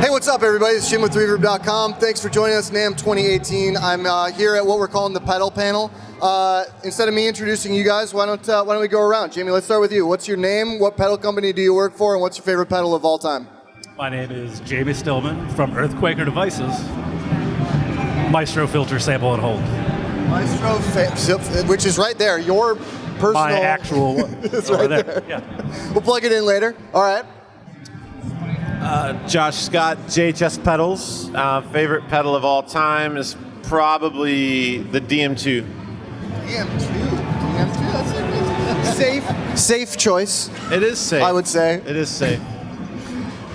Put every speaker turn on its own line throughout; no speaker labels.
Hey, what's up, everybody? It's Jim with Reverb.com. Thanks for joining us, NAMM 2018. I'm here at what we're calling the pedal panel. Instead of me introducing you guys, why don't we go around? Jamie, let's start with you. What's your name? What pedal company do you work for? And what's your favorite pedal of all time?
My name is Jamie Stillman from Earthquaker Devices. Maestro filter, sample, and hold.
Maestro, which is right there. Your personal...
My actual one.
It's right there. Yeah. We'll plug it in later. All right.
Josh Scott, JHS Pedals. Favorite pedal of all time is probably the DM2.
DM2, safe choice.
It is safe.
I would say.
It is safe.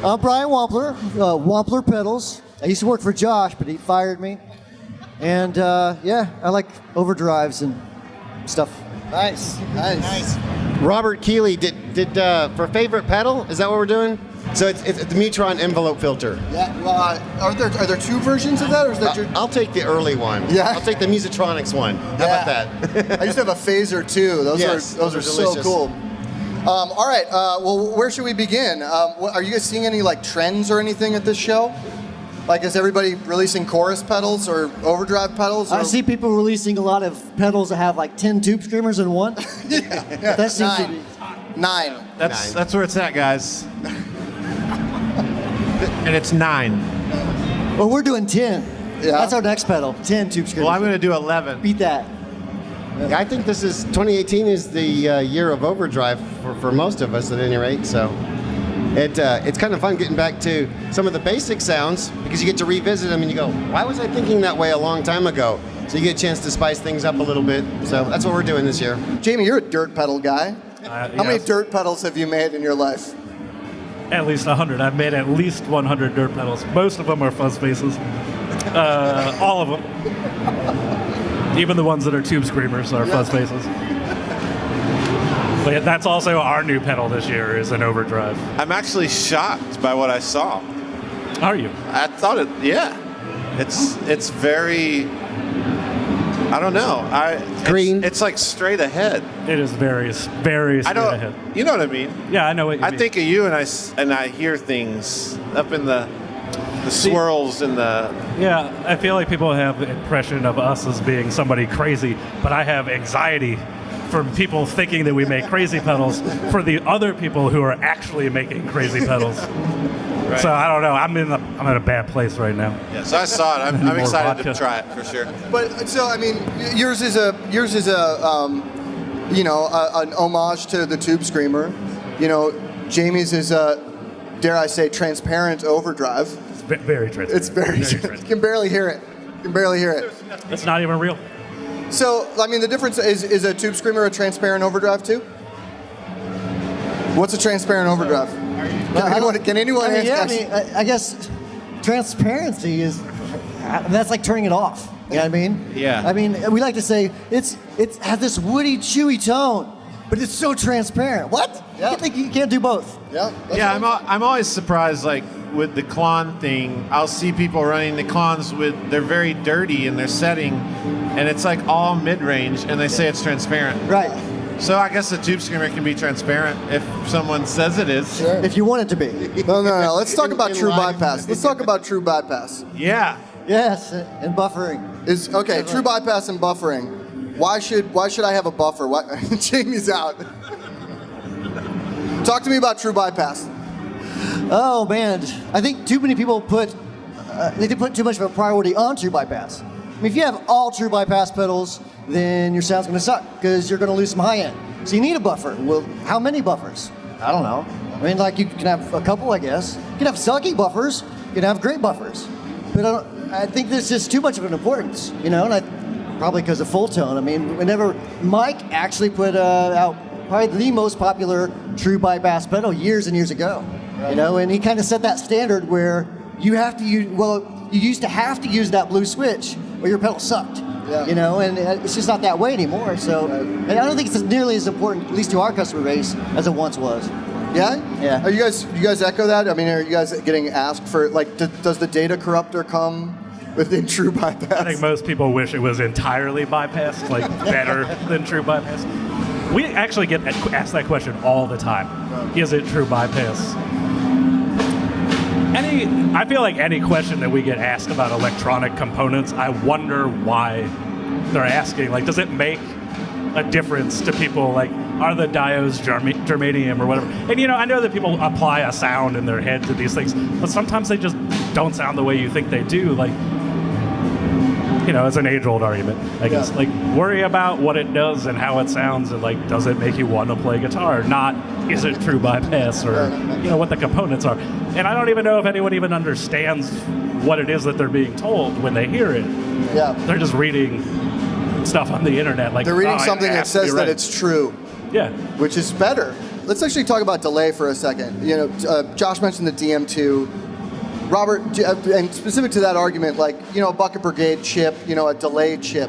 I'm Brian Wampler, Wampler Pedals. I used to work for Josh, but he fired me. And yeah, I like overdrives and stuff.
Nice.
Robert Keeley did for favorite pedal. Is that what we're doing? So it's the Mutron envelope filter.
Yeah. Are there two versions of that, or is there?
I'll take the early one.
Yeah.
I'll take the Musitronics one. How about that?
I used to have a phaser too. Those are so
delicious.
cool. All right. Well, where should we begin? Are you guys seeing any like trends or anything at this show? Like, is everybody releasing chorus pedals or overdrive pedals?
I see people releasing a lot of pedals that have like 10 tube screamers in one.
Yeah.
That seems to be...
Nine.
That's where it's at, guys. And it's 9.
Well, we're doing 10.
Yeah.
That's our next pedal, 10 tube screamers.
Well, I'm going to do 11.
Beat that.
I think 2018 is the year of overdrive for most of us at any rate. So it's kind of fun getting back to some of the basic sounds because you get to revisit them and you go, why was I thinking that way a long time ago? So you get a chance to spice things up a little bit. So that's what we're doing this year.
Jamie, you're a dirt pedal guy. How many
Yes.
dirt pedals have you made in your life?
At least 100. I've made at least 100 dirt pedals. Most of them are fuzz faces. All of them. Even the ones that are tube screamers are fuzz faces. But that's also our new pedal this year is an overdrive.
I'm actually shocked by what I saw.
Are you?
I thought it's very, I don't know.
Green.
It's like straight ahead.
It is very, very straight ahead.
You know what I mean?
Yeah, I know what you mean.
I think of you and I hear things up in the swirls and the...
Yeah, I feel like people have the impression of us as being somebody crazy, but I have anxiety from people thinking that we make crazy pedals for the other people who are actually making crazy pedals.
Right.
So I don't know. I'm in a bad place right now.
Yeah, so I saw it. I'm
More
excited
vodka.
to try it for sure.
But so I mean, yours is an homage to the tube screamer. You know, Jamie's is dare I say, transparent overdrive.
It's very transparent.
It's very
transparent.
You can barely hear it.
It's not even real.
So I mean, the difference is a tube screamer a transparent overdrive too? What's a transparent overdrive? Can anyone answer?
Yeah, I guess transparency is, that's like turning it off. You know what I mean?
Yeah.
I mean, we like to say it has this woody, chewy tone, but it's so transparent. What?
Yeah.
You can't do both.
Yeah.
Yeah, I'm always surprised, like, with the Klon thing, I'll see people running the Klons they're very dirty in their setting, and it's like all mid-range, and they say it's transparent.
Right.
So I guess the tube screamer can be transparent if someone says it is.
Sure.
If you want it to be.
No. Let's talk about
In
true
line.
bypass. Let's talk about true bypass.
Yeah.
Yes, and buffering.
True bypass and buffering. Why should I have a buffer? Jamie's out. Talk to me about true bypass.
Oh man, I think too many people put too much of a priority on true bypass. I mean, if you have all true bypass pedals, then your sound's going to suck because you're going to lose some high end. So you need a buffer. Well, how many buffers? I don't know. I mean, like you can have a couple, I guess. You can have sucky buffers. You can have great buffers. But I think there's just too much of an importance, you know. And probably because of full tone. I mean, whenever Mike actually put out probably the most popular true bypass pedal years and years ago, you know, and he kind of set that standard where you have to use. Well, you used to have to use that blue switch, or your pedal sucked.
Yeah.
You know, and it's just not that way anymore. So, and I don't think it's nearly as important, at least to our customer base, as it once was.
Yeah?
Yeah.
Do you guys echo that? I mean, are you guys getting asked for, like, does the data corrupter come within true bypass?
I think most people wish it was entirely bypassed, like better than true bypass. We actually get asked that question all the time. Is it true bypass? I feel like any question that we get asked about electronic components, I wonder why they're asking. Like, does it make a difference to people? Like, are the diodes germanium or whatever? And I know that people apply a sound in their head to these things, but sometimes they just don't sound the way you think they do. Like, it's an age-old argument, I guess. Like, worry about what it does and how it sounds, and like, does it make you want to play guitar? Not, is it true bypass, or what the components are. And I don't even know if anyone even understands what it is that they're being told when they hear it.
Yeah.
They're just reading stuff on the internet. Like,
they're reading something that says that it's true.
Yeah. Which
is better. Let's actually talk about delay for a second. Josh mentioned the DM2. Robert, and specific to that argument, like, a Bucket Brigade chip, a delay chip.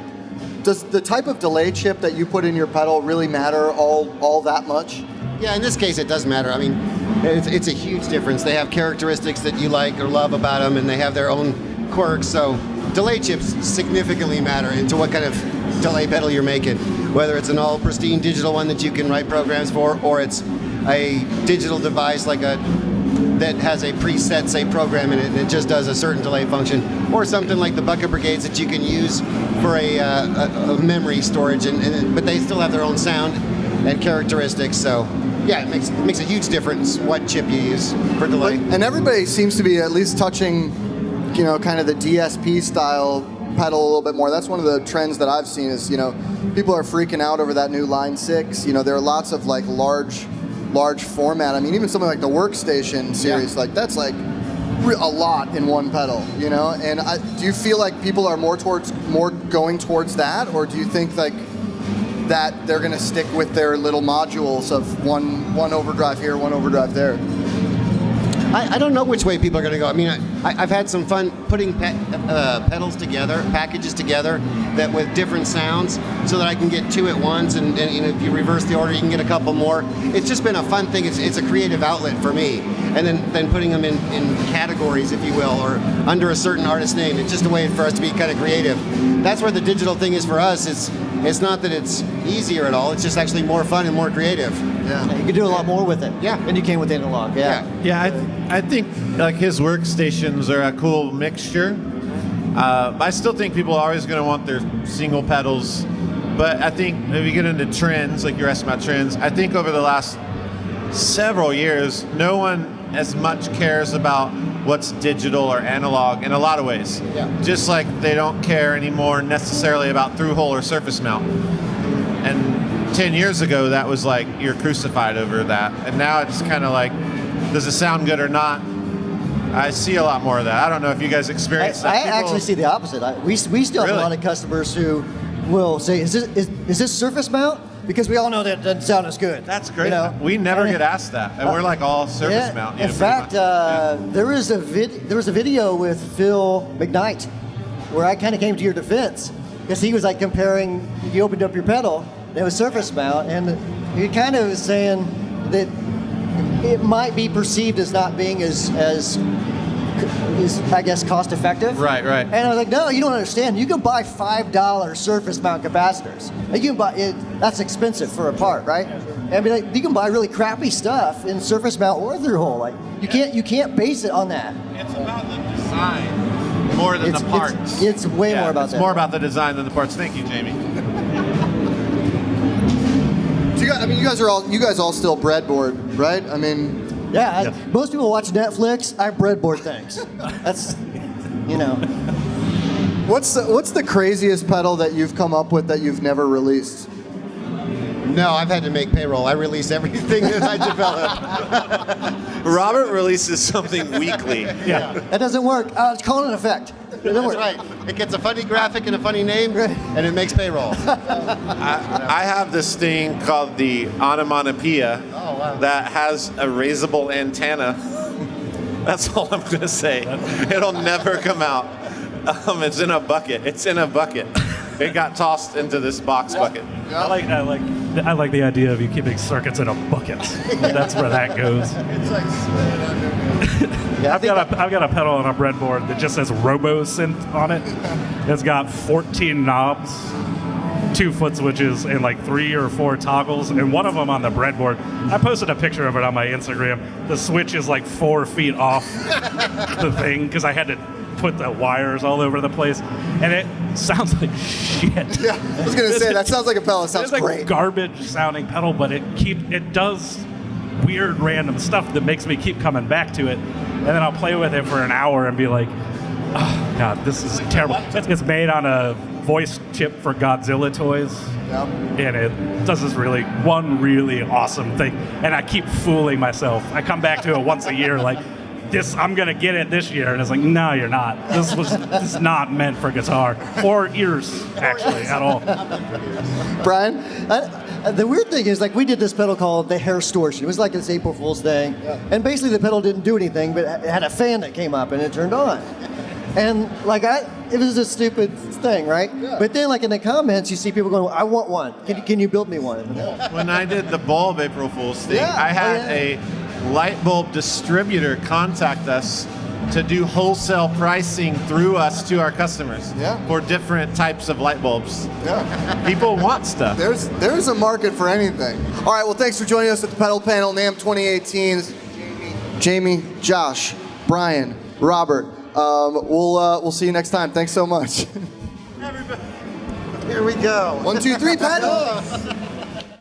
Does the type of delay chip that you put in your pedal really matter all that much?
Yeah, in this case, it does matter. I mean, it's a huge difference. They have characteristics that you like or love about them, and they have their own quirks. So delay chips significantly matter into what kind of delay pedal you're making. Whether it's an all pristine digital one that you can write programs for, or it's a digital device that has a preset, say, program in it, and it just does a certain delay function, or something like the Bucket Brigades that you can use for a memory storage, but they still have their own sound and characteristics. So, yeah, it makes a huge difference what chip you use for delay.
And everybody seems to be at least touching, kind of the DSP style pedal a little bit more. That's one of the trends that I've seen is, people are freaking out over that new Line 6. There are lots of like large format. I mean, even something like the Workstation series, like that's like a lot in one pedal, And do you feel like people are more going towards that, or do you think like that they're going to stick with their little modules of one overdrive here, one overdrive there?
I don't know which way people are going to go. I mean, I've had some fun putting pedals together, packages together that with different sounds, so that I can get two at once, and if you reverse the order, you can get a couple more. It's just been a fun thing. It's a creative outlet for me, and then putting them in categories, if you will, or under a certain artist name. It's just a way for us to be kind of creative. That's where the digital thing is for us. It's not that it's easier at all. It's just actually more fun and more creative.
Yeah, you can do a lot more with it.
Yeah,
than you can with analog. Yeah.
I think like his workstations are a cool mixture. I still think people are always going to want their single pedals, but I think if you get into trends, like you're asking about trends, I think over the last several years, no one as much cares about what's digital or analog in a lot of ways.
Yeah.
Just like they don't care anymore necessarily about through-hole or surface mount. And 10 years ago, that was like, you're crucified over that. And now it's kind of like, does it sound good or not? I see a lot more of that. I don't know if you guys experience that.
I actually see the opposite. We still have a lot of customers who will say, is this surface mount? Because we all know that it doesn't sound as good.
That's great. We never get asked that. And we're like all surface mount.
In fact, there was a video with Phil McKnight where I kind of came to your defense, because he was like comparing, you opened up your pedal, and it was surface mount, and he kind of was saying that it might be perceived as not being as I guess, cost effective.
Right.
And I was like, no, you don't understand. You can buy $5 surface mount capacitors. Like, you can buy it. That's expensive for a part, right? And I mean, like, you can buy really crappy stuff in surface mount or through hole. Like, you can't base it on that.
It's about the design more than the parts.
It's way more about that.
It's more about the design than the parts. Thank you, Jamie.
So you guys all still breadboard, right? I mean,
yeah. Most people watch Netflix. I breadboard things. That's,
What's the craziest pedal that you've come up with that you've never released?
No, I've had to make payroll. I release everything that I develop.
Robert releases something weekly.
Yeah. That doesn't work. It's called an effect.
That's right. It gets a funny graphic and a funny name, and it makes payroll.
I have this thing called the onomatopoeia that has a raisable antenna. That's all I'm going to say. It'll never come out. It's in a bucket. It got tossed into this box bucket.
I like the idea of you keeping circuits in a bucket. That's where that goes.
It's like slid under.
I've got a pedal on a breadboard that just says Robo Synth on it. It's got 14 knobs, 2 foot switches and like 3 or 4 toggles, and one of them on the breadboard. I posted a picture of it on my Instagram. The switch is like 4 feet off the thing because I had to put the wires all over the place, and it sounds like shit.
Yeah, I was gonna say that sounds like a pedal. It sounds
It's like
great.
garbage sounding pedal, but it does weird random stuff that makes me keep coming back to it, and then I'll play with it for an hour and be like, oh god, this is terrible. It's made on a voice chip for Godzilla toys.
Yep.
And it does this really awesome thing, and I keep fooling myself. I come back to it once a year like, I'm gonna get it this year, and it's like, no, you're not. This is not meant for guitar or ears actually at all.
Brian?
The weird thing is, like, we did this pedal called the Hair Distortion. It was like this April Fool's Day, and basically the pedal didn't do anything, but it had a fan that came up and it turned on. And like it was a stupid thing, right? Yeah. But then, like in the comments, you see people going, "I want one. Can you build me one?"
When I did the bulb April Fool's thing,
Yeah.
I had a light bulb distributor contact us to do wholesale pricing through us to our customers for different types of light bulbs.
Yeah.
People want stuff.
There's a market for anything. All right, well, thanks for joining us at the Pedal Panel, NAMM 2018. Jamie, Josh, Brian, Robert. We'll see you next time. Thanks so much.
Here we go.
1, 2, 3, pedal.